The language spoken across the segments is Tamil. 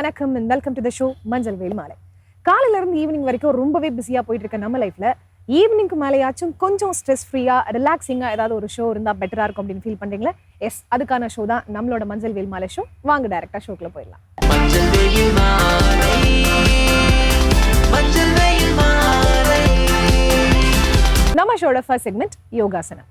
வணக்கம் and welcome to the show மஞ்சள் வேல் மாலை. காலையில இருந்து ஈவினிங் வரைக்கும் ரொம்பவே பிஸியா போயிட்டு இருக்க நம்ம லைஃப்ல ஈவினிங்க்கு மேலேயாச்சும் கொஞ்சம் ஸ்ட்ரெஸ் ஃப்ரீயா ரிலாக்ஸிங்கா ஏதாவது ஒரு ஷோ இருந்தா பெட்டரா இருக்கும் அப்படின்னு ஃபீல் பண்றீங்களா? எஸ், அதுக்கான ஷோ தான் நம்மளோட மஞ்சள் வேல் மாலை ஷோ. வாங்க டைரக்டா ஷோக்குள்ள போயிடலாம். நம்ம ஷோட ஃபர்ஸ்ட் செக்மெண்ட் யோகாசனம்.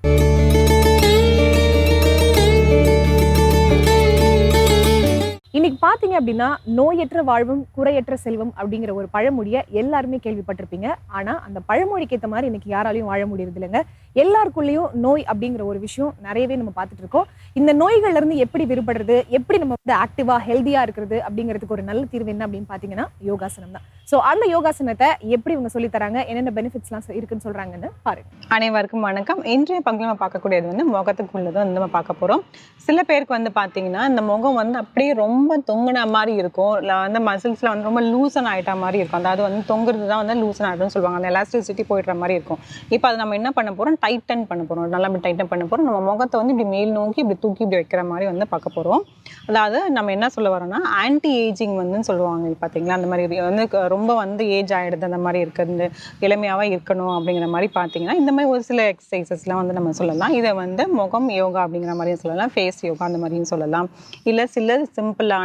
இன்னைக்கு பாத்தீங்க அப்படின்னா நோயற்ற வாழ்வும் குறையற்ற செல்வம் அப்படிங்கிற ஒரு பழமொழியை எல்லாருமே கேள்விப்பட்டிருப்பீங்க. ஆனா அந்த பழமொழிக்கு ஏற்ற மாதிரி இன்னைக்கு யாராலையும் வாழ முடியறது இல்லைங்க. எல்லாருக்குள்ளேயும் நோய் அப்படிங்கிற ஒரு விஷயம் நிறையவே நம்ம பார்த்துட்டு இருக்கோம். இந்த நோய்கள்ல இருந்து எப்படி விடுபடுறது, எப்படி நம்ம வந்து ஆக்டிவா ஹெல்தியா இருக்கிறது அப்படிங்கிறதுக்கு ஒரு நல்ல தீர்வு என்ன அப்படின்னு பாத்தீங்கன்னா யோகாசனம் தான். ஸோ அந்த யோகாசனத்தை எப்படி இவங்க சொல்லி தராங்க, என்னென்ன பெனிஃபிட்ஸ்லாம் இருக்குன்னு சொல்றாங்கன்னு பாருங்க. அனைவருக்கும் வணக்கம். இன்றைய பகுதியில் நம்ம பார்க்கக்கூடியது வந்து முகத்துக்குள்ளதை வந்து நம்ம பார்க்க போறோம். சில பேருக்கு வந்து பார்த்தீங்கன்னா இந்த முகம் வந்து அப்படியே ரொம்ப தொங்குன மாதிரி இருக்கும், இல்லை வந்து மசில்ஸ்ல வந்து ரொம்ப லூசன் ஆயிட்ட மாதிரி இருக்கும். அதாவது வந்து தொங்குறது தான் வந்து லூசன் ஆகிடும்னு சொல்லுவாங்க. அந்த எலாஸ்டிசிட்டி போயிடுற மாதிரி இருக்கும். இப்போ அதை நம்ம என்ன பண்ண போறோம், டைட்டன் பண்ண போறோம். நல்லா இப்படி டைட்டன் பண்ண போறோம். நம்ம முகத்தை வந்து இப்படி மேல் நோக்கி இப்படி தூக்கி இப்படி வைக்கிற மாதிரி வந்து பார்க்க போறோம். அதாவது நம்ம என்ன சொல்ல வரோம்னா ஆன்டி ஏஜிங் வந்து சொல்லுவாங்க. பார்த்தீங்களா, அந்த மாதிரி வந்து ரொம்ப வந்து ஏஜ் ஆகிடுது, அந்த மாதிரி இருக்கிறது இளமையாகவே இருக்கணும் அப்படிங்கிற மாதிரி பார்த்தீங்கன்னா இந்த மாதிரி ஒரு சில எக்ஸசைசஸ்லாம் வந்து நம்ம சொல்லலாம். இதை வந்து முகம் யோகா அப்படிங்கிற மாதிரியும் சொல்லலாம், ஃபேஸ் யோகா அந்த மாதிரியும் சொல்லலாம், இல்லை சில சிம்பிளான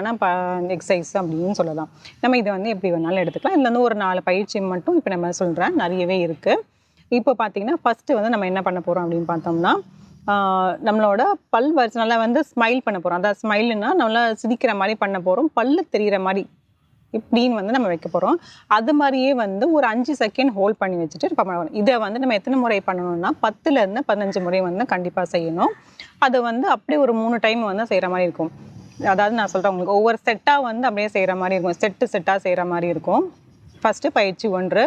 எக்ஸசைஸ் அப்படின்னு சொல்லலாம். நம்ம இதை வந்து எப்படி வேணாலும் எடுத்துக்கலாம். இதில் வந்து ஒரு 4 பயிற்சி மட்டும் இப்போ நம்ம சொல்கிறேன், நிறையவே இருக்குது. இப்போ பார்த்தீங்கன்னா ஃபஸ்ட்டு வந்து நம்ம என்ன பண்ண போகிறோம் அப்படின்னு பார்த்தோம்னா நம்மளோட பல் வரிசை நல்லா வந்து ஸ்மைல் பண்ண போகிறோம். அதாவது ஸ்மைல்னா நல்லா சிரிக்கிற மாதிரி பண்ண போகிறோம். பல்லு தெரிகிற மாதிரி இப்படின்னு வந்து நம்ம வைக்க போகிறோம். அது மாதிரியே வந்து ஒரு 5 செகண்ட் ஹோல்ட் பண்ணி வச்சுட்டு பண்ணணும். இதை வந்து நம்ம எத்தனை முறை பண்ணணும்னா 10லேருந்து 15 முறை வந்து கண்டிப்பாக செய்யணும். அது வந்து அப்படியே ஒரு 3 டைம் வந்து செய்கிற மாதிரி இருக்கும். அதாவது நான் சொல்கிறேன் உங்களுக்கு, ஒவ்வொரு செட்டாக வந்து அப்படியே செய்கிற மாதிரி இருக்கும், செட்டாக செய்கிற மாதிரி இருக்கும். ஃபஸ்ட்டு பயிற்சி 1.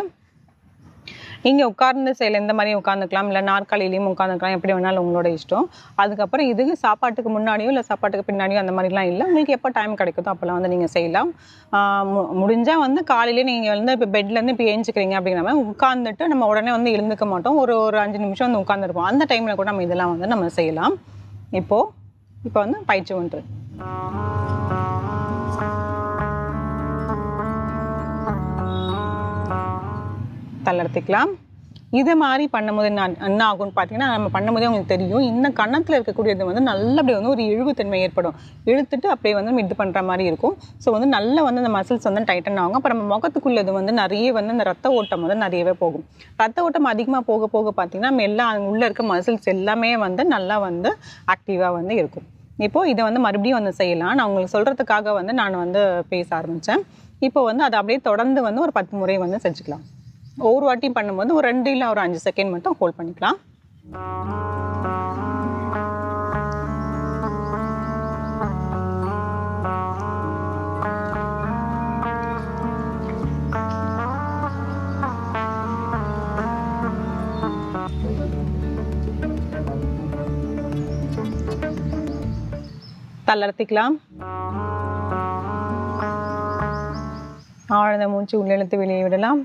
நீங்கள் உட்கார்ந்து செய்யல, இந்த மாதிரி உட்காந்துக்கலாம், இல்லை நாற்காலியிலையும் உட்காந்துக்கலாம், எப்படி வேணாலும் உங்களோட இஷ்டம். அதுக்கப்புறம் இதுக்கு சாப்பாட்டுக்கு முன்னாடியோ இல்லை சாப்பாட்டுக்கு பின்னாடியோ அந்த மாதிரிலாம் இல்லை, உங்களுக்கு எப்போ டைம் கிடைக்குதோ அப்போல்லாம் வந்து நீங்கள் செய்யலாம். முடிஞ்சால் வந்து காலையிலே நீங்கள் வந்து இப்போ பெட்லேருந்து இப்போ ஏஞ்சிக்கிறீங்க அப்படிங்கிற மாதிரி உட்காந்துட்டு நம்ம உடனே வந்து எழுந்துக்க மாட்டோம். ஒரு 5 நிமிஷம் வந்து உட்காந்துருப்போம். அந்த டைமில் கூட நம்ம இதெல்லாம் வந்து நம்ம செய்யலாம். இப்போ வந்து பயிற்சி 1. தளர்த்திக்கலாம். இதை மாதிரி பண்ணும்போது என்ன ஆகும்னு பார்த்தீங்கன்னா, நம்ம பண்ணும்போதே உங்களுக்கு தெரியும், இந்த கன்னத்தில் இருக்கக்கூடியது வந்து நல்லபடியாக வந்து ஒரு இழுவுத்தன்மை ஏற்படும். இழுத்துட்டு அப்படியே வந்து இது பண்ணுற மாதிரி இருக்கும். ஸோ வந்து நல்லா வந்து அந்த மசில்ஸ் வந்து டைட்டன் ஆகும். அப்போ நம்ம முகத்துக்குள்ளது வந்து நிறைய வந்து இந்த ரத்த ஓட்டம் வந்து நிறையவே போகும். ரத்த ஓட்டம் அதிகமாக போக போக பார்த்தீங்கன்னா நம்ம எல்லாம் உள்ளே இருக்க மசில்ஸ் எல்லாமே வந்து நல்லா வந்து ஆக்டிவாக வந்து இருக்கும். இப்போது இதை வந்து மறுபடியும் வந்து செய்யலாம். நான் உங்களுக்கு சொல்கிறதுக்காக வந்து நான் வந்து பேச ஆரம்பித்தேன். இப்போ வந்து அதை அப்படியே தொடர்ந்து வந்து ஒரு 10 முறை வந்து செஞ்சுக்கலாம். ஒவ்வொரு வாட்டியும் பண்ணும்போது ஒரு 2 இல்லை ஒரு 5 செகண்ட் மட்டும் ஹோல்ட் பண்ணிக்கலாம். தளர்த்திக்கலாம். ஆழ்ந்த மூச்சு உள்ளிழுத்து வெளியே விடலாம்.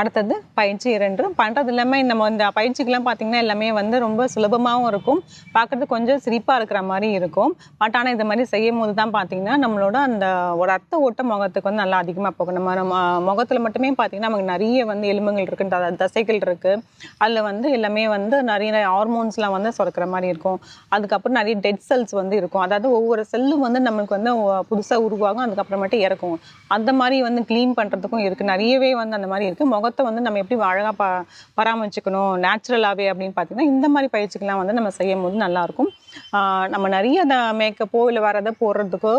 அடுத்தது பயிற்சி 2. பண்ணுறது இல்லாமல் நம்ம இந்த பயிற்சிக்கெல்லாம் பார்த்திங்கன்னா எல்லாமே வந்து ரொம்ப சுலபமாகவும் இருக்கும், பார்க்குறது கொஞ்சம் சிரிப்பாக இருக்கிற மாதிரி இருக்கும். பட் ஆனால் இந்த மாதிரி செய்யும் போது தான் பார்த்திங்கன்னா நம்மளோட அந்த ரத்த ஓட்டம் முகத்துக்கு வந்து நல்லா அதிகமாக போகும். நம்ம முகத்தில் மட்டுமே பார்த்திங்கன்னா நமக்கு நிறைய வந்து எலும்புகள் இருக்குது, தசைகள் இருக்குது. அதில் வந்து எல்லாமே வந்து நிறைய ஹார்மோன்ஸ்லாம் வந்து சுரக்கிற மாதிரி இருக்கும். அதுக்கப்புறம் நிறைய டெட் செல்ஸ் வந்து இருக்கும். அதாவது ஒவ்வொரு செல்லும் வந்து நம்மளுக்கு வந்து புதுசாக உருவாகும், அதுக்கப்புறமேட்டு இறக்கும். அந்த மாதிரி வந்து க்ளீன் பண்ணுறதுக்கும் இருக்குது, நிறையவே வந்து அந்த மாதிரி இருக்குது. முகத்தை வந்து நம்ம எப்படி அழகாக பராமரிச்சுக்கணும் நேச்சுரலாகவே அப்படின்னு பார்த்தீங்கன்னா இந்த மாதிரி பயிற்சிகள்லாம் வந்து நம்ம செய்யும் போது நல்லாயிருக்கும். நம்ம நிறைய அந்த மேக்கப்போ இல்லை வரதை போடுறதுக்கோ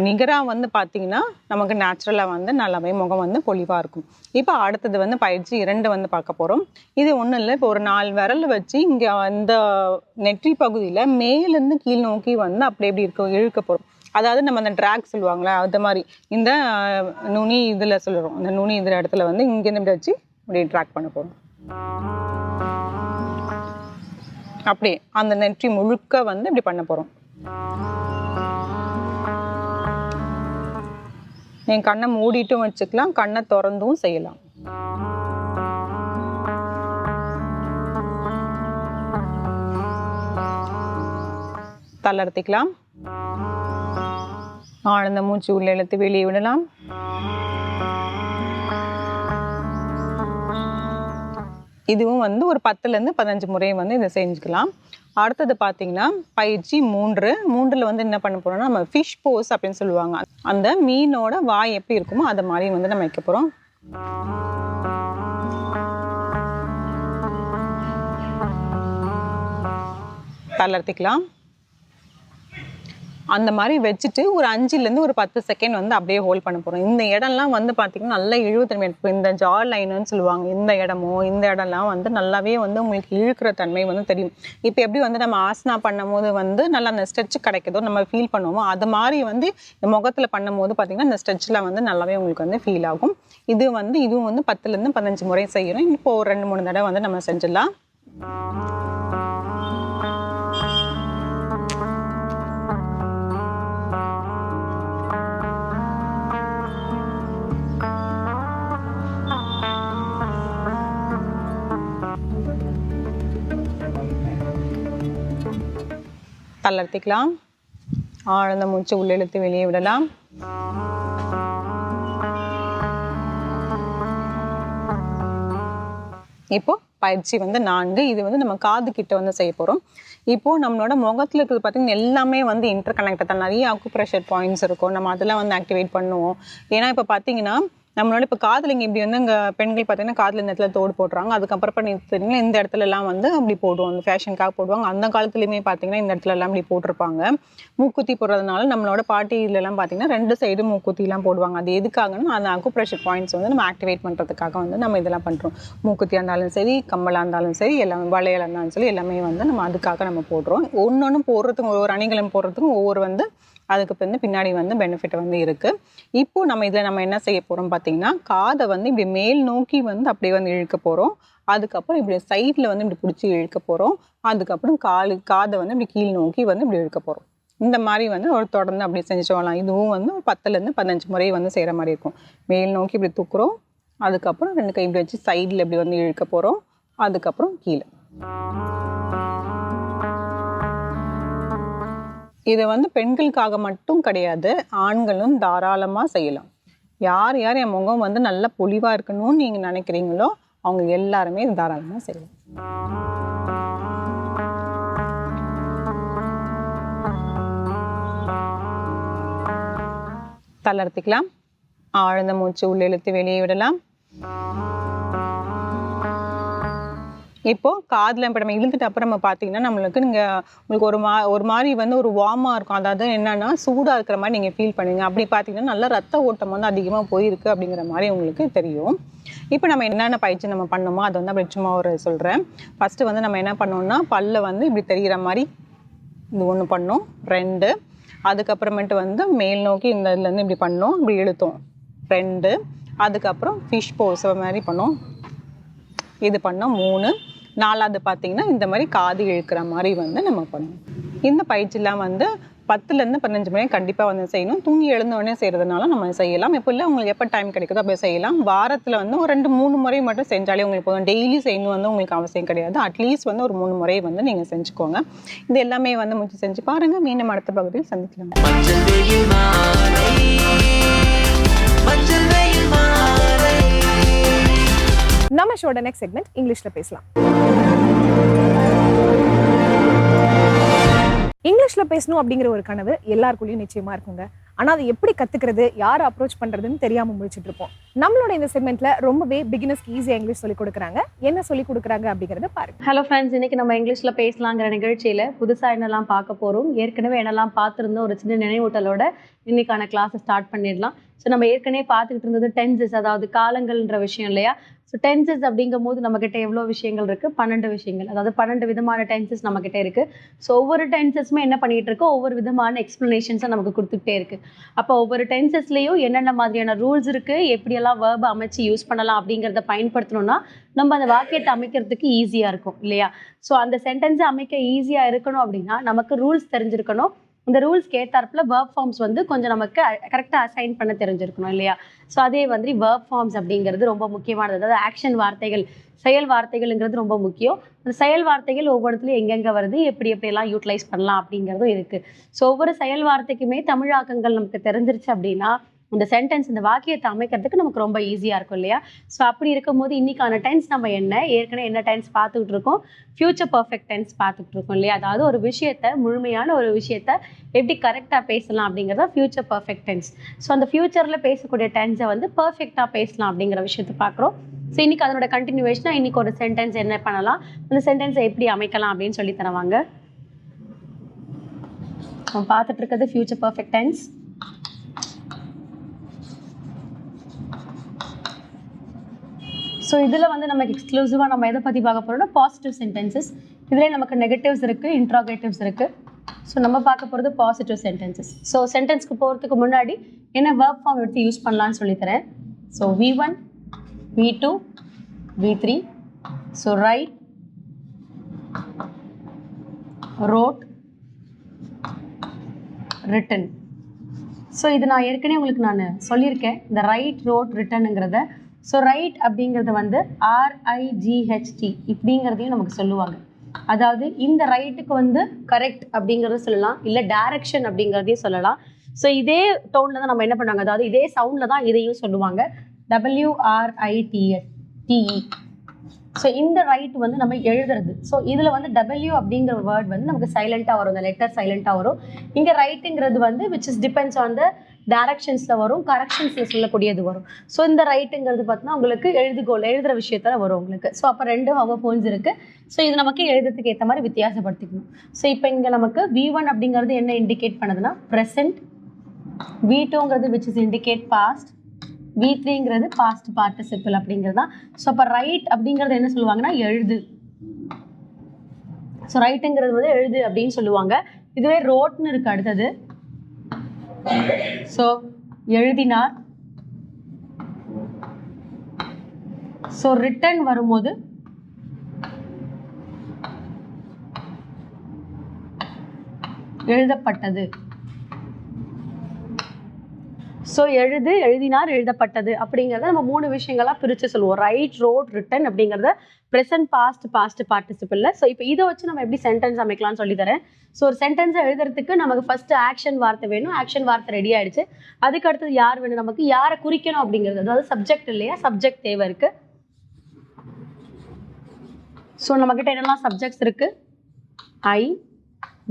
நிகராக வந்து பார்த்திங்கன்னா நமக்கு நேச்சுரலாக வந்து நல்லாவே முகம் வந்து பொலிவாக இருக்கும். இப்போ அடுத்தது வந்து பயிற்சி 2 வந்து பார்க்க போகிறோம். இது ஒன்றும் இல்லை, இப்போ ஒரு 4 விரல் வச்சு இங்கே அந்த நெற்றி பகுதியில் மேலேருந்து கீழ் நோக்கி வந்து அப்படி எப்படி இழுக்க போகிறோம். அதாவது நம்ம அந்த ட்ராக் சொல்லுவாங்களே அது மாதிரி இந்த நுனி இதில் சொல்லுறோம், அந்த நுனி இதில் இடத்துல வந்து இங்கேருந்து இப்படி வச்சு அப்படியே ட்ராக் பண்ண போகிறோம். அப்படியே அந்த நெற்றி முழுக்க வந்து இப்படி பண்ண போகிறோம். என் கண்ணை மூடிட்டும் வச்சுக்கலாம், கண்ணை திறந்தும் செய்யலாம். தளர்த்திக்கலாம். ஆழ்ந்த மூச்சு உள்ள இழுத்து வெளியே விடலாம். இதுவும் வந்து ஒரு 10லேருந்து 15 முறை வந்து இதை செஞ்சுக்கலாம். அடுத்தது பார்த்தீங்கன்னா பயிற்சி 3ல் வந்து என்ன பண்ண போறோம்னா நம்ம ஃபிஷ் போஸ் அப்படின்னு சொல்லுவாங்க. அந்த மீனோட வாய் எப்படி இருக்குமோ அதை மாதிரி வந்து நம்ம வைக்க போறோம். தளர்த்திக்கலாம். அந்த மாதிரி வச்சுட்டு ஒரு 5லேருந்து ஒரு 10 செகண்ட் வந்து அப்படியே ஹோல்ட் பண்ண போறோம். இந்த இடம்லாம் வந்து பார்த்தீங்கன்னா நல்லா இழுத்தன்மை இருக்கும். இந்த ஜா லைனுன்னு சொல்லுவாங்க. இந்த இடம்லாம் வந்து நல்லாவே வந்து உங்களுக்கு இழுக்கிற தன்மை வந்து தெரியும். இப்போ எப்படி வந்து நம்ம ஆசனா பண்ணும்போது வந்து நல்லா அந்த ஸ்ட்ரெச் கிடைக்குதோ நம்ம ஃபீல் பண்ணுவோமோ அது மாதிரி வந்து இந்த முகத்தில் பண்ணும்போது பார்த்தீங்கன்னா இந்த ஸ்ட்ரெச்சில் வந்து நல்லாவே உங்களுக்கு வந்து ஃபீல் ஆகும். இதுவும் வந்து 10லேருந்து 15 முறை செய்யணும். இப்போ ஒரு 2-3 தடவை வந்து நம்ம செஞ்சிடலாம். தளர்த்திக்கலாம். ஆழ்ந்த மூச்சு உள்ள இழுத்து வெளியே விடலாம். இப்போ பயிற்சி வந்து 4. இது வந்து நம்ம காது கிட்ட வந்து செய்ய போறோம். இப்போ நம்மளோட முகத்துல இருக்கிறது பார்த்தீங்கன்னா எல்லாமே வந்து இன்டர் கனெக்டட் தான். நிறைய அக்குப்ரெஷர் பாயிண்ட்ஸ் இருக்கும். நம்ம அதெல்லாம் வந்து ஆக்டிவேட் பண்ணுவோம். ஏன்னா இப்போ பார்த்தீங்கன்னா நம்மளோட இப்போ காதில் இங்கே இப்படி வந்து இங்கே பெண்கள் பார்த்தீங்கன்னா காதில் இந்த இடத்துல தோடு போடுறாங்க. அதுக்கப்புறம் பார்த்தீங்கன்னா இந்த இடத்துலலாம் வந்து அப்படி போடுவோம். அந்த ஃபேஷனுக்காக போடுவாங்க. அந்த காலத்துலையுமே பார்த்தீங்கன்னா இந்த இடத்துலலாம் இப்படி போட்டிருப்பாங்க. மூக்குத்தி போடுறதுனால நம்மளோட பாட்டிலெல்லாம் பார்த்தீங்கன்னா 2 சைடு மூக்குத்திலாம் போடுவாங்க. அது எதுக்காகன்னா அந்த அக்குப்ரெஷர் பாயிண்ட்ஸ் வந்து நம்ம ஆக்டிவேட் பண்ணுறதுக்காக வந்து நம்ம இதெல்லாம் பண்ணுறோம். மூக்குத்தியாக இருந்தாலும் சரி, கம்மலாக இருந்தாலும் சரி, எல்லாமே வளையலாக இருந்தாலும் சரி, எல்லாமே வந்து நம்ம அதுக்காக நம்ம போடுறோம். ஒன்று போடுறதுக்கு ஒவ்வொரு அணிகலம் போடுறதுக்கும் ஒவ்வொரு வந்து அதுக்கு பின்னாடி வந்து பெனிஃபிட் வந்து இருக்கு. இப்போ நம்ம இதில் நம்ம என்ன செய்ய போறோம் பார்த்தீங்கன்னா காதை வந்து இப்படி மேல் நோக்கி வந்து அப்படியே வந்து இழுக்க போறோம். அதுக்கப்புறம் இப்படி சைடில் வந்து இப்படி பிடிச்சி இழுக்க போறோம். அதுக்கப்புறம் காதை வந்து இப்படி கீழ் நோக்கி வந்து இப்படி இழுக்க போறோம். இந்த மாதிரி வந்து ஒரு தொடர்ந்து அப்படி செஞ்சுட்டு வரலாம். இதுவும் வந்து ஒரு 10லேருந்து 15 முறை வந்து செய்கிற மாதிரி இருக்கும். மேல் நோக்கி இப்படி தூக்குறோம். அதுக்கப்புறம் 2 கை இப்படி வச்சு சைடில் இப்படி வந்து இழுக்க போறோம். அதுக்கப்புறம் கீழே. இது வந்து பெண்களுக்காக மட்டும் கிடையாது, ஆண்களும் தாராளமாக செய்யலாம். யார் என் முகம் வந்து நல்ல பொலிவாக இருக்கணும்னு நீங்கள் நினைக்கிறீங்களோ அவங்க எல்லாருமே இது தாராளமாக செய்யலாம். தளர்த்திக்கலாம். ஆழ்ந்த மூச்சு உள்ள இழுத்து வெளியே விடலாம். இப்போ காதில் இப்போ நம்ம இழுத்துட்டு அப்புறம் நம்ம பார்த்தீங்கன்னா நம்மளுக்கு உங்களுக்கு ஒரு மாதிரி வந்து ஒரு வார்மாக இருக்கும். அதாவது என்னன்னா சூடாக இருக்கிற மாதிரி நீங்கள் ஃபீல் பண்ணுவீங்க. அப்படி பார்த்தீங்கன்னா நல்லா ரத்த ஓட்டம் வந்து அதிகமாக போயிருக்கு அப்படிங்கிற மாதிரி உங்களுக்கு தெரியும். இப்போ நம்ம என்னென்ன பயிற்சி நம்ம பண்ணோமோ அதை வந்து அப்படி சும்மா சொல்கிறேன். ஃபஸ்ட்டு வந்து நம்ம என்ன பண்ணோம்னா பல்ல வந்து இப்படி தெரிகிற மாதிரி இது 1 பண்ணோம். 2. அதுக்கப்புறமேட்டு வந்து மேல் நோக்கி இந்த இதுலேருந்து இப்படி பண்ணோம். இப்படி இழுத்தோம். 2. அதுக்கப்புறம் ஃபிஷ் போஸ் மாதிரி பண்ணோம். இது பண்ணோம். 3. 4வது பார்த்தீங்கன்னா இந்த மாதிரி காது இழுக்கிற மாதிரி வந்து நம்ம பண்ணணும். இந்த பயிற்சியெல்லாம் வந்து 10லேருந்து 15 முறை கண்டிப்பாக வந்து செய்யணும். தூங்கி எழுந்தோடனே செய்கிறதுனால நம்ம செய்யலாம். இப்போ இல்லை உங்களுக்கு எப்போ டைம் கிடைக்குதோ அப்போ செய்யலாம். வாரத்தில் வந்து ஒரு 2-3 முறை மட்டும் செஞ்சாலே உங்களுக்கு போதும். டெய்லி செய்யணும் வந்து உங்களுக்கு அவசியம் கிடையாது. அட்லீஸ்ட் வந்து ஒரு 3 முறை வந்து நீங்கள் செஞ்சுக்கோங்க. இது எல்லாமே வந்து முயற்சி செஞ்சு பாருங்கள். மீண்டும் அடுத்த பகுதியில் சந்திக்கலாம். நம்ம ஷோட நெக்ஸ்ட் செக்மெண்ட் இங்கிலீஷ்ல பேசலாம். இங்கிலீஷ்ல பேசணும் அப்படிங்கிற ஒரு கனவு எல்லாருக்குள்ளயும் நிச்சயமா இருக்குங்க. ஆனா அதை எப்படி கத்துக்கிறது, யாரை அப்ரோச் பண்றதுன்னு தெரியாம முடிச்சுட்டு இருப்போம். நம்மளோட இந்த செக்மெண்ட்ல ரொம்பவே பிகினர்ஸ்க்கு ஈஸியா இங்கிலீஷ் சொல்லி கொடுக்குறாங்க. என்ன சொல்லி கொடுக்குறாங்க அப்படிங்கறத பாருங்க. ஹலோ ஃப்ரெண்ட்ஸ், இன்னைக்கு நம்ம இங்கிலீஷ்ல பேசலாங்கிற நிகழ்ச்சியில புதுசா என்னெல்லாம் பார்க்க போறோம். ஏற்கனவே என்னெல்லாம் பார்த்துருந்தோம் ஒரு சின்ன நினைவூட்டலோட இன்னைக்கான கிளாஸை ஸ்டார்ட் பண்ணிடலாம். ஸோ நம்ம ஏற்கனவே பார்த்துக்கிட்டு இருந்தது டென்சஸ், அதாவது காலங்கள்ன்ற விஷயம் இல்லையா. ஸோ டென்சஸ் அப்படிங்கும் போது நம்மக்கிட்ட எவ்வளோ விஷயங்கள் இருக்குது? 12 விஷயங்கள், அதாவது 12 விதமான டென்சஸ் நம்மக்கிட்ட இருக்குது. ஸோ ஒவ்வொரு டென்சஸுமே என்ன பண்ணிகிட்டு இருக்கோ ஒவ்வொரு விதமான எக்ஸ்ப்ளனேஷன்ஸை நமக்கு கொடுத்துக்கிட்டே இருக்குது. அப்போ ஒவ்வொரு டென்சஸ்லேயும் என்னென்ன மாதிரியான ரூல்ஸ் இருக்குது, எப்படியெல்லாம் வேர்பை அமைச்சு யூஸ் பண்ணலாம் அப்படிங்கிறத பயன்படுத்தணும்னா நம்ம அந்த வாக்கியத்தை அமைக்கிறதுக்கு ஈஸியாக இருக்கும் இல்லையா. ஸோ அந்த சென்டென்ஸை அமைக்க ஈஸியாக இருக்கணும் அப்படின்னா நமக்கு ரூல்ஸ் தெரிஞ்சிருக்கணும். இந்த ரூல்ஸ்க்கு ஏற்றாப்புல verb ஃபார்ம்ஸ் வந்து கொஞ்சம் நமக்கு கரெக்டாக அசைன் பண்ண தெரிஞ்சிருக்கணும் இல்லையா? ஸோ அதே மாதிரி verb ஃபார்ம்ஸ் அப்படிங்கிறது ரொம்ப முக்கியமானது. அதாவது ஆக்ஷன் வார்த்தைகள், செயல் வார்த்தைகள்ங்கிறது ரொம்ப முக்கியம். அந்த செயல் வார்த்தைகள் ஒவ்வொருத்துலையும் எங்கெங்கே வருது, எப்படி எப்படியெல்லாம் யூட்டிலைஸ் பண்ணலாம் அப்படிங்கிறதும் இருக்குது. ஸோ ஒவ்வொரு செயல் வார்த்தைக்குமே தமிழாக்கங்கள் நமக்கு தெரிஞ்சிருச்சு அப்படின்னா இந்த சென்டென்ஸ், இந்த வாக்கியத்தை அமைக்கிறதுக்கு நமக்கு ரொம்ப ஈஸியாக இருக்கும் இல்லையா? ஸோ அப்படி இருக்கும்போது இன்னைக்கான டென்ஸ் நம்ம ஏற்கனவே என்ன டென்ஸ் பார்த்துக்கிட்டு இருக்கோம்? ஃபியூச்சர் பர்ஃபெக்ட் டென்ஸ் பார்த்துக்கிட்டு இருக்கோம் இல்லையா? அதாவது ஒரு விஷயத்தை, முழுமையான ஒரு விஷயத்தை எப்படி கரெக்டாக பேசலாம் அப்படிங்கிறத ஃபியூச்சர் பர்ஃபெக்ட் டென்ஸ். ஸோ அந்த ஃபியூச்சரில் பேசக்கூடிய டென்ஸை வந்து பர்ஃபெக்டாக பேசலாம் அப்படிங்கிற விஷயத்தை பார்க்குறோம். ஸோ இன்னைக்கு அதனோட கண்டினியூவேஷனாக இன்னைக்கு ஒரு சென்டென்ஸ் என்ன பண்ணலாம், அந்த சென்டென்ஸை எப்படி அமைக்கலாம் அப்படின்னு சொல்லி தருவாங்க. நம்ம பார்த்துட்டு இருக்கிறது ஃபியூச்சர் பர்ஃபெக்ட் டென்ஸ். ஸோ இதில் வந்து நமக்கு எக்ஸ்க்ளூசிவாக நம்ம எதை பற்றி பார்க்க போகிறோம்னா பாசிட்டிவ் சென்டென்சஸ். இதிலே நமக்கு நெகட்டிவ்ஸ் இருக்குது, இன்ட்ராகேட்டிவ்ஸ் இருக்குது. ஸோ நம்ம பார்க்க போகிறது பாசிட்டிவ் சென்டென்சஸ். ஸோ சென்டென்ஸ்க்கு போகிறதுக்கு முன்னாடி என்ன verb ஃபார்ம் எடுத்து யூஸ் பண்ணலான்னு சொல்லித்தரேன். So V1, V2, V3. So right, wrote, written. So இது நான் ஏற்கனவே உங்களுக்கு நான் சொல்லியிருக்கேன், இந்த ரைட், ரோட், ரிட்டனுங்கிறத. ஸோ ரைட் அப்படிங்கிறது வந்து RIGHT இப்படிங்கிறதையும் நமக்கு சொல்லுவாங்க. அதாவது இந்த ரைட்டுக்கு வந்து கரெக்ட் அப்படிங்கிறத சொல்லலாம், இல்லை டைரக்ஷன் அப்படிங்கிறதையும் சொல்லலாம். ஸோ இதே டோனில் தான் நம்ம என்ன பண்ணுவாங்க, அதாவது இதே சவுண்டில் தான் இதையும் சொல்லுவாங்க, WRITE. ஸோ இந்த ரைட் வந்து நம்ம எழுதுறது. ஸோ இதில் வந்து W அப்படிங்கிற வேர்ட் வந்து நமக்கு சைலண்ட்டாக வரும், இந்த லெட்டர் சைலண்ட்டாக வரும். இங்கே ரைட்டுங்கிறது வந்து which is depends on the டைரக்ஷன்ஸில் வரும், கரெக்ஷன்ஸில் சொல்லக்கூடியது வரும். ஸோ இந்த ரைட்டுங்கிறது பார்த்தீங்கன்னா உங்களுக்கு எழுதுகிற விஷயத்தில் வரும் உங்களுக்கு. ஸோ அப்போ 2 ஹோமோஃபோன்ஸ் இருக்குது. ஸோ இது நமக்கு எழுதுறதுக்கு ஏற்ற மாதிரி வித்தியாசப்படுத்திக்கணும். ஸோ இப்போ இங்கே நமக்கு V1 அப்படிங்கிறது என்ன இண்டிகேட் பண்ணுதுன்னா ப்ரெசன்ட், V2ங்கிறது விச் இஸ் இண்டிகேட் பாஸ்ட், V3ங்கிறது பாஸ்ட் பார்ட்டிசிபிள் அப்படிங்கிறது தான். ஸோ அப்போ ரைட் அப்படிங்கிறது என்ன சொல்லுவாங்கன்னா எழுது. ஸோ ரைட்டுங்கிறது வந்து எழுது அப்படின்னு சொல்லுவாங்க. இதுவே ரோட்னு இருக்கு அடுத்தது. ஸோ எழுதினார். ஸோ ரிட்டன் வரும்போது எழுதப்பட்டது. ஸோ எழுதினார், எழுதப்பட்டது அப்படிங்கிறத நம்ம 3 விஷயங்களாக பிரித்து சொல்லுவோம். ரைட், ரோட், ரிட்டன் அப்படிங்கிறத ப்ரெசன்ட், பாஸ்ட் பார்ட்டிசிபிளில். ஸோ இப்போ இதை வச்சு நம்ம எப்படி சென்டென்ஸ் அமைக்கலாம்னு சொல்லித்தரேன். ஸோ ஒரு சென்டென்ஸை எழுதுறதுக்கு நமக்கு ஃபஸ்ட்டு ஆக்ஷன் வார்த்தை வேணும். ஆக்ஷன் வார்த்தை ரெடி ஆகிடுச்சு. அதுக்கு அடுத்தது யார் வேணும், நமக்கு யாரை குறிக்கணும் அப்படிங்கிறது, அதாவது சப்ஜெக்ட் இல்லையா, சப்ஜெக்ட் தேவை இருக்குது. ஸோ நம்மக்கிட்ட என்னெல்லாம் சப்ஜெக்ட்ஸ் இருக்குது? I,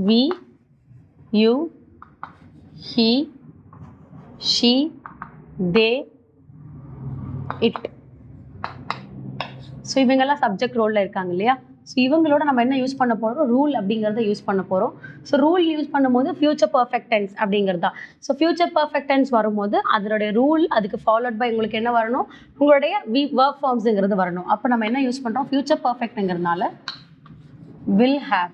we, you, he, she, they, it. So இவங்கெல்லாம் சப்ஜெக்ட் ரோலில் இருக்காங்க இல்லையா? ஸோ இவங்களோட நம்ம என்ன யூஸ் பண்ண போகிறோம், ரூல் அப்படிங்கிறத யூஸ் பண்ண போகிறோம். ஸோ ரூல் யூஸ் பண்ணும்போது ஃபியூச்சர் பர்ஃபெக்ட் டென்ஸ் அப்படிங்கிறது தான். ஸோ ஃபியூச்சர் பர்ஃபெக்ட் டென்ஸ் வரும்போது அதனுடைய ரூல், அதுக்கு ஃபாலோட் பை உங்களுக்கு என்ன வரணும், உங்களுடைய verb ஃபார்ம்ஸுங்கிறது வரணும். அப்போ நம்ம என்ன யூஸ் பண்ணுறோம், ஃபியூச்சர் பர்ஃபெக்ட்ங்கிறதுனால will have,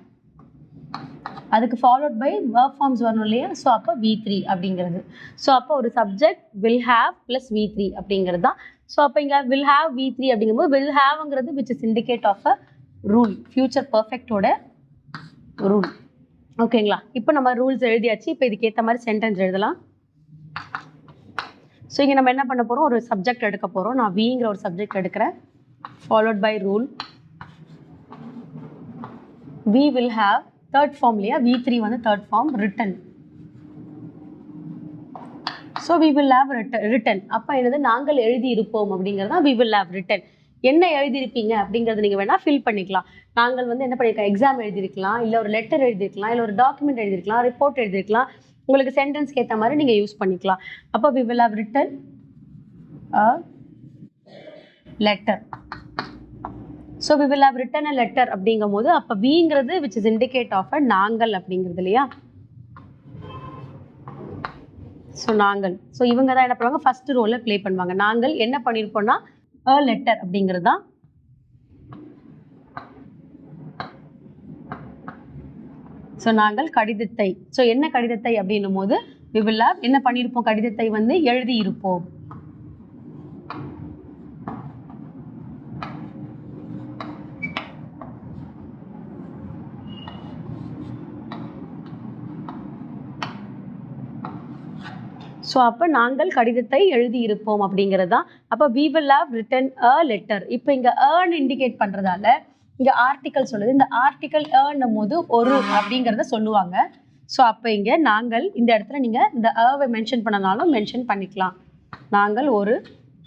அதுக்கு ஃபாலோட் பை verb ஃபார்ம்ஸ் வரணும் இல்லையா? ஸோ அப்போ V3 அப்படிங்கிறது. ஸோ அப்போ ஒரு subject will have plus V3 அப்படிங்கிறது தான். ஸோ அப்போ இங்கே will have V3 அப்படிங்கும்போது will haveங்கிறது which is indicate of a rule, future பர்ஃபெக்டோட ரூல். ஓகேங்களா? இப்போ நம்ம ரூல்ஸ் எழுதியாச்சு. இப்போ இதுக்கேற்ற மாதிரி சென்டென்ஸ் எழுதலாம். ஸோ இங்கே நம்ம என்ன பண்ண போகிறோம், ஒரு சப்ஜெக்ட் எடுக்க போகிறோம். நான் Vங்கிற ஒரு சப்ஜெக்ட் எடுக்கிறேன், followed by rule. We will have third form இல்லையா, V3 வந்து third form, written. So we will have written. அப்போ என்னது, நாங்கள் எழுதி இருப்போம் அப்படிங்கிறது தான் we will have ரிட்டன். என்ன எழுதியிருப்பீங்க அப்படிங்கிறது நீங்கள் வேணால் ஃபில் பண்ணிக்கலாம். நாங்கள் வந்து என்ன பண்ணியிருக்கோம், எக்ஸாம் எழுதியிருக்கலாம், இல்லை ஒரு லெட்டர் எழுதியிருக்கலாம், இல்லை ஒரு டாக்குமெண்ட் எழுதியிருக்கலாம், ரிப்போர்ட் எழுதியிருக்கலாம். உங்களுக்கு சென்டென்ஸ்க்கு ஏற்ற மாதிரி நீங்கள் யூஸ் பண்ணிக்கலாம். அப்போ we will have written a letter. So we will have written a letter அப்படிங்கும் போது அப்போ Vங்கிறது which is indicate of a நாங்கள் அப்படிங்கிறது இல்லையா? ஸோ நாங்கள், ஸோ இவங்க தான் என்ன பண்ணுவாங்க, ஃபர்ஸ்ட் ரோலில் ப்ளே பண்ணுவாங்க. நாங்கள் என்ன பண்ணியிருப்போம்னா a letter அப்படிங்கிறது தான். ஸோ நாங்கள் கடிதத்தை, ஸோ என்ன கடிதத்தை அப்படின்னும் போது we will have என்ன பண்ணியிருப்போம், கடிதத்தை வந்து எழுதி இருப்போம். ஸோ அப்போ நாங்கள் கடிதத்தை எழுதியிருப்போம் அப்படிங்கிறது தான். அப்போ we will have written a letter. இப்போ இங்கே ஏர்ன் இண்டிகேட் பண்ணுறதால இங்கே ஆர்டிக்கல் சொல்லுது. இந்த ஆர்டிக்கல் ஏர்ன்னும் போது ஒரு அப்படிங்கிறத சொல்லுவாங்க. ஸோ அப்போ இங்கே நாங்கள் இந்த இடத்துல நீங்கள் இந்த ஏவை மென்ஷன் பண்ணனாலும் மென்ஷன் பண்ணிக்கலாம். நாங்கள் ஒரு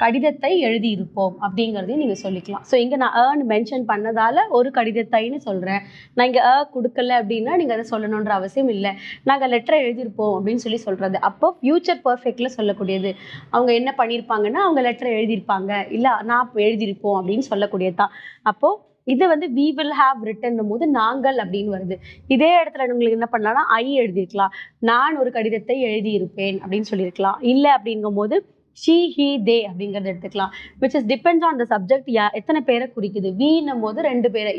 கடிதத்தை எழுதியிருப்போம் அப்படிங்கிறதையும் நீங்கள் சொல்லிக்கலாம். ஸோ இங்கே நான் ஏர்ன் மென்ஷன் பண்ணதால் ஒரு கடிதத்தைன்னு சொல்கிறேன். நான் இங்கே கொடுக்கல அப்படின்னா நீங்கள் அதை சொல்லணுன்ற அவசியம் இல்லை. நாங்கள் லெட்டரை எழுதியிருப்போம் அப்படின்னு சொல்கிறது. அப்போ ஃப்யூச்சர் பர்ஃபெக்டில் சொல்லக்கூடியது. அவங்க என்ன பண்ணியிருப்பாங்கன்னா அவங்க லெட்டரை எழுதியிருப்பாங்க, இல்லை நான் எழுதியிருப்போம் அப்படின்னு சொல்லக்கூடியது தான். அப்போது இது வந்து we will have written போது நாங்கள் அப்படின்னு வருது. இதே இடத்துல உங்களுக்கு என்ன பண்ணலாம்னா ஐ எழுதியிருக்கலாம். நான் ஒரு கடிதத்தை எழுதியிருப்பேன் அப்படின்னு சொல்லியிருக்கலாம். இல்லை அப்படிங்கும் போது she, he, they அப்படிங்கிறத எடுத்துக்கலாம். which is depends on the subject. எத்தனை பேரை குறிக்குது. வீன்னும் போது 2 பேரை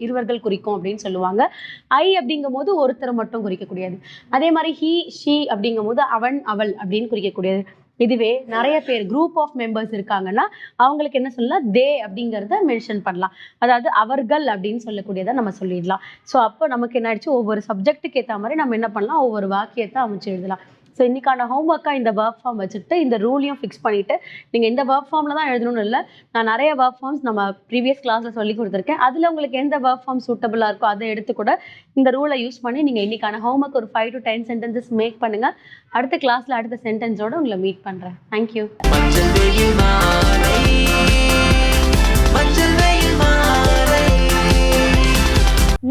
இருவர்கள் குறிக்கும் அப்படின்னு சொல்லுவாங்க. ஐ அப்படிங்கும் போது ஒருத்தரை மட்டும் குறிக்கக்கூடியது. அதே மாதிரி he, she அப்படிங்கும் போது அவன் அவள் அப்படின்னு குறிக்கக்கூடியது. இதுவே நிறைய பேர் குரூப் ஆஃப் மெம்பர்ஸ் இருக்காங்கன்னா அவங்களுக்கு என்ன சொல்லலாம், தே அப்படிங்கிறத மென்ஷன் பண்ணலாம். அதாவது அவர்கள் அப்படின்னு சொல்லக்கூடியதை நம்ம சொல்லிடலாம். ஸோ அப்போ நமக்கு என்ன ஆயிடுச்சு, ஒவ்வொரு சப்ஜெக்ட்டுக்கு ஏற்ற மாதிரி நம்ம என்ன பண்ணலாம், ஒவ்வொரு வாக்கியத்தை அமைச்சு எழுதலாம். ஸோ இன்றைக்கான ஹோம்ஒர்க்காக இந்த ஒர்க் ஃபார்ம் வச்சுட்டு இந்த ரூலையும் ஃபிக்ஸ் பண்ணிவிட்டு நீங்கள் இந்த ஒர்க் ஃபார்மில் தான் எழுதணும்னு இல்லை. நான் நிறைய ஒர்க் ஃபார்ம்ஸ் நம்ம ப்ரீவியஸ் கிளாஸில் சொல்லி கொடுத்துருக்கேன். அதில் உங்களுக்கு எந்த ஒர்க் ஃபார்ம் சூட்டபுளாக இருக்கோ அதை எடுத்து கூட இந்த ரூலை யூஸ் பண்ணி நீங்கள் இன்றைக்கான ஹோம்ஒர்க் ஒரு 5 to 10 சென்டென்சஸ் மேக் பண்ணுங்கள். அடுத்த கிளாஸில் அடுத்த சென்டென்ஸோடு உங்களை மீட் பண்ணுறேன். தேங்க்யூ.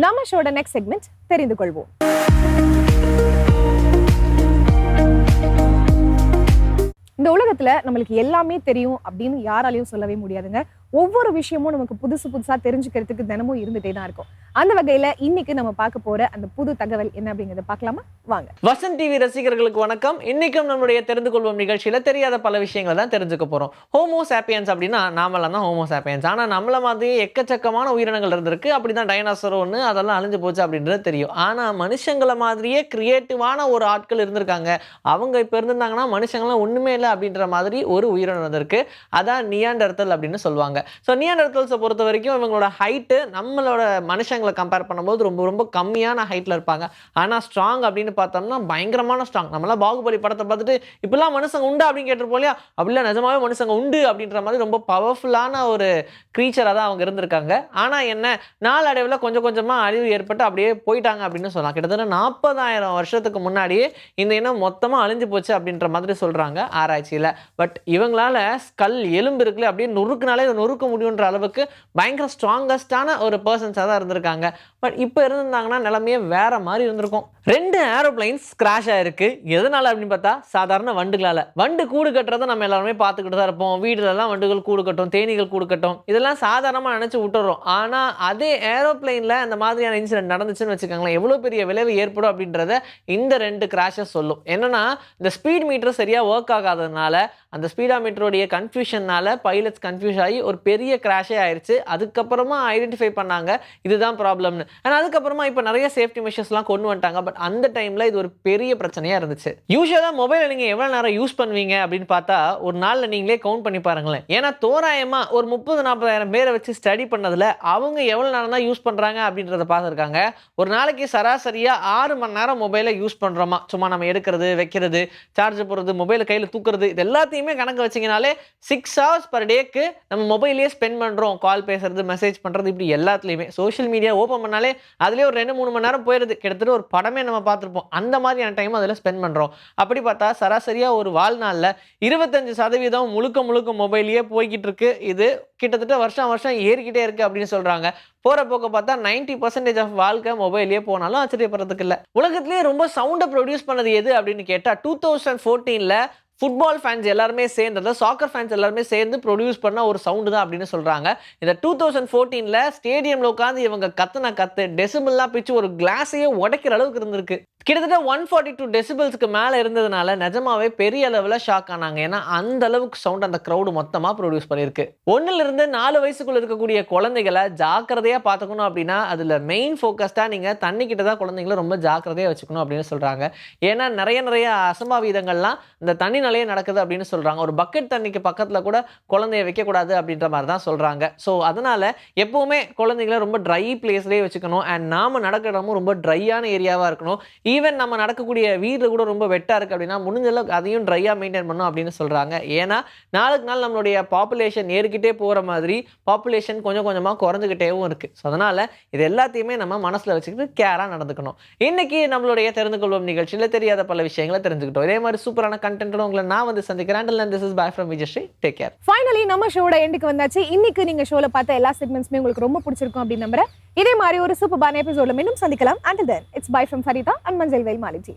நம்ம ஷோட நெக்ஸ்ட் செக்மெண்ட் தெரிந்து கொள்வோம். இந்த உலகத்துல நம்மளுக்கு எல்லாமே தெரியும் அப்படின்னு யாராலையும் சொல்லவே முடியாதுங்க. ஒவ்வொரு விஷயமும் நமக்கு புதுசு புதுசா தெரிஞ்சுக்கிறதுக்கு தினமும் இருந்துட்டே தான் இருக்கும். அந்த வகையில இன்னைக்கு நம்ம பார்க்க போற அந்த புது தகவல் என்ன அப்படிங்கறத பார்க்கலாமா? வாங்க. வசந்த் டிவி ரசிகர்களுக்கு வணக்கம். இன்னைக்கும் நம்மளுடைய தெரிந்து கொள்வோம் நிகழ்ச்சியில தெரியாத பல விஷயங்களை தான் தெரிஞ்சுக்க போறோம். ஹோமோ சாப்பியன்ஸ் அப்படின்னா நாமெல்லாம் தான் ஹோமோ சாப்பியன்ஸ். ஆனா நம்மள மாதிரியே எக்கச்சக்கமான உயிரினங்கள் இருந்திருக்கு. அப்படிதான் டைனாசர் ஒன்று, அதெல்லாம் அழிஞ்சு போச்சு அப்படின்றது தெரியும். ஆனா மனுஷங்களை மாதிரியே கிரியேட்டிவான ஒரு ஆட்கள் இருந்திருக்காங்க. அவங்க இப்ப இருந்திருந்தாங்கன்னா மனுஷங்களாம் ஒண்ணுமே இல்லை அப்படின்ற மாதிரி ஒரு உயிரினம் இருந்திருக்கு. அதான் நியாண்டர்தல் அப்படின்னு சொல்லுவாங்க. ஸோ நியாண்டர்தல்ஸை பொறுத்த வரைக்கும் இவங்களோட ஹைட்டு நம்மளோட மனுஷங்களை கம்பேர் பண்ணும்போது ரொம்ப ரொம்ப கம்மியான ஹைட்டில் இருப்பாங்க. ஆனால் ஸ்ட்ராங் அப்படின்னு பார்த்தோம்னா பயங்கரமான ஸ்ட்ராங். நம்மளாம் பாகுபலி படத்தை பார்த்துட்டு இப்பெல்லாம் மனுஷங்க உண்டு அப்படின்னு கேட்டிருப்போம் இல்லையா? அப்படிலாம் நிஜமாவே மனுஷங்க உண்டு அப்படின்ற மாதிரி ரொம்ப பவர்ஃபுல்லான ஒரு க்ரீச்சராக தான் அவங்க இருந்திருக்காங்க. ஆனால் என்ன, நாளடைவில் கொஞ்சம் கொஞ்சமாக அழிவு ஏற்பட்டு அப்படியே போயிட்டாங்க அப்படின்னு சொல்லலாம். கிட்டத்தட்ட 40,000 வருஷத்துக்கு முன்னாடியே இந்த இனம் மொத்தமாக அழிஞ்சு போச்சு அப்படின்ற மாதிரி சொல்கிறாங்க ஆராய்ச்சியில். பட் இவங்களால ஸ்கல் எலும்பு இருக்குல்ல, அப்படியே நொறுக்குனாலே இதை நொறுக்க முடியுன்ற அளவுக்கு பயங்கர ஸ்ட்ராங்கஸ்டான ஒரு பர்சன்ஸாக தான் இருந்திருக்காங்க. பட் இப்போ இருந்திருந்தாங்கன்னா நிலைமையே வேற மாதிரி இருந்திருக்கும். 2 ஏரோப்ளைன்ஸ் கிராஷ் ஆயிருக்கு. எதனால அப்படின்னு பார்த்தா சாதாரண வண்டுகளால். வண்டு கூடு கட்டுறதை நம்ம எல்லாருமே பார்த்துக்கிட்டு தான் இருப்போம். வீடுலலாம் வண்டுகள் கூடு கட்டும், தேனீகள் கூடு கட்டும், இதெல்லாம் சாதாரணமாக நினச்சி விட்டுறோம். ஆனால் அதே ஏரோப்ளைனில் அந்த மாதிரியான இன்சிடென்ட் நடந்துச்சுன்னு வச்சுக்கோங்களேன், எவ்வளோ பெரிய விளைவு ஏற்படும் அப்படின்றத இந்த 2 கிராஷஸ் சொல்லும். என்னன்னா, இந்த ஸ்பீட் மீட்டர் சரியாக ஒர்க் ஆகாததுனால, அந்த ஸ்பீடா மீட்டருடைய கன்ஃபியூஷனால பைலட்ஸ் கன்ஃபியூஸ் ஆகி ஒரு பெரிய கிராஷே ஆயிடுச்சு. அதுக்கப்புறமா ஐடென்டிஃபை பண்ணாங்க இதுதான் ப்ராப்ளம்னு. ஆனால் அதுக்கப்புறமா இப்போ நிறைய சேஃப்டி மெஷர்ஸ்லாம் கொண்டு வந்துட்டாங்க. பட் அந்த டைமில் இது ஒரு பெரிய பிரச்சனையாக இருந்துச்சு. யூஸ்வலாக மொபைலை நீங்கள் எவ்வளோ நேரம் யூஸ் பண்ணுவீங்க அப்படின்னு பார்த்தா ஒரு நாளில் நீங்களே கவுண்ட் பண்ணி பாருங்களேன். ஏன்னா தோராயமாக ஒரு 30-40 பேரை வச்சு ஸ்டடி பண்ணதில் அவங்க எவ்வளோ நேரம் தான் யூஸ் பண்ணுறாங்க அப்படின்றத பார்த்துருக்காங்க. ஒரு நாளைக்கு சராசரியாக 6 மணி நேரம் மொபைலை யூஸ் பண்ணுறோமா. சும்மா நம்ம எடுக்கிறது, வைக்கிறது, சார்ஜ் போடுறது, மொபைலை கையில் தூக்குறது, இது எல்லாத்தையுமே கணக்கு வச்சிங்கனாலே 6 hours per டேக்கு நம்ம மொபைலே ஸ்பெண்ட் பண்ணுறோம். கால் பேசுறது, மெசேஜ் பண்ணுறது, இப்படி எல்லாத்துலேயுமே சோஷியல் மீடியா ஓப்பன் பண்ணாலே அதுலேயே ஒரு 2-3 மணி நேரம் போயிடுது. கிட்டத்தட்ட ஒரு படமே நம்ம பார்த்துருப்போம். அந்த மாதிரியான டைம் அதில் ஸ்பெண்ட் பண்ணுறோம். அப்படி பார்த்தா சராசரியாக ஒரு வாழ்நாளில் 25% முழுக்க மொபைலையே போய்கிட்டு இருக்கு. இது கிட்டத்தட்ட வருஷம் ஏறிக்கிட்டே இருக்குது அப்படின்னு சொல்கிறாங்க. போகிற போக்க பார்த்தா 90% ஆஃப் வாழ்க்கை மொபைலே போனாலும் ஆச்சரியப்படுறதுக்கு இல்லை. உலகத்திலேயே ரொம்ப சவுண்டை ப்ரொடியூஸ் பண்ணது எது அப்படின்னு கேட்டால் 2014 ஃபுட்பால் ஃபேன்ஸ் எல்லாருமே சேர்ந்து, சாக்கர் ஃபேன்ஸ் எல்லாருமே சேர்ந்து ப்ரொடியூஸ் பண்ண ஒரு சவுண்டு தான் அப்படின்னு சொல்கிறாங்க. இந்த 2014 ஸ்டேடியமில் உட்காந்து இவங்க கத்துன கத்து டெசிபிள்லாம் பிச்சு ஒரு கிளாஸையே உடைக்கிற அளவுக்கு இருந்திருக்கு. கிட்டத்தட்ட 142 டெசிபிள்ஸ்க்கு மேலே இருந்ததுனால நிஜமாவே பெரிய அளவில் ஷாக் ஆனாங்க. ஏன்னா அந்த அளவுக்கு சவுண்ட் அந்த க்ரௌடு மொத்தமாக ப்ரொடியூஸ் பண்ணியிருக்கு. 1 to 4 வயசுக்குள்ள இருக்கக்கூடிய குழந்தைகளை ஜாக்கிரதையாக பார்த்துக்கணும். அப்படின்னா அதில் மெயின் ஃபோக்கஸ்டாக நீங்கள் தண்ணிக்கிட்ட தான் குழந்தைங்களை ரொம்ப ஜாக்கிரதையாக வச்சுக்கணும் அப்படின்னு சொல்கிறாங்க. ஏன்னா நிறைய அசம்பாவிதங்கள்லாம் இந்த தண்ணினாலேயே நடக்குது அப்படின்னு சொல்கிறாங்க. ஒரு பக்கெட் தண்ணிக்கு பக்கத்தில் கூட குழந்தைய வைக்கக்கூடாது அப்படின்ற மாதிரி தான் சொல்கிறாங்க. ஸோ அதனால் எப்போவுமே குழந்தைங்களை ரொம்ப ட்ரை பிளேஸ்லேயே வச்சுக்கணும். அண்ட் நாம் நடக்கிறமும் ரொம்ப ட்ரையான ஏரியாவாக இருக்கணும். ஈவன் நம்ம நடக்கக்கூடிய வீடு கூட ரொம்ப வெட்டாக இருக்குது அப்படின்னா முடிஞ்ச அளவுக்கு அதையும் ட்ரையாக மெயின்டைன் பண்ணணும் அப்படின்னு சொல்கிறாங்க. ஏன்னா நாளுக்கு நாள் நம்மளுடைய பாப்புலேஷன் ஏறிக்கிட்டே போகிற மாதிரி பாப்புலேஷன் கொஞ்சம் கொஞ்சமாக குறைஞ்சிக்கிட்டேவும் இருக்குது. ஸோ அதனால் இது எல்லாத்தையுமே நம்ம மனசில் வச்சுக்கிட்டு கேராக நடந்துக்கணும். இன்னைக்கு நம்மளுடைய தெரிந்து கொள்வோம் நிகழ்ச்சியில் தெரியாத பல விஷயங்களை தெரிஞ்சுக்கிட்டோம். இதே மாதிரி சூப்பரான கண்டென்ட்டோட உங்களை நான் வந்து சந்திக்கிறேன். This is bye from Vijay. Take care. Finally நம்ம ஷோட எண்டுக்கு வந்தாச்சு. இன்னைக்கு நீங்க ஷோல பார்த்த எல்லா செக்மெண்ட்ஸுமே உங்களுக்கு ரொம்ப பிடிச்சிருக்கும் அப்படின்னு நம்புறேன். இதே மாதிரி ஒரு சூப்பரான எபிசோட்ல மீண்டும் சந்திக்கலாம். Until then, it's bye from Farida and Manzel Malikji.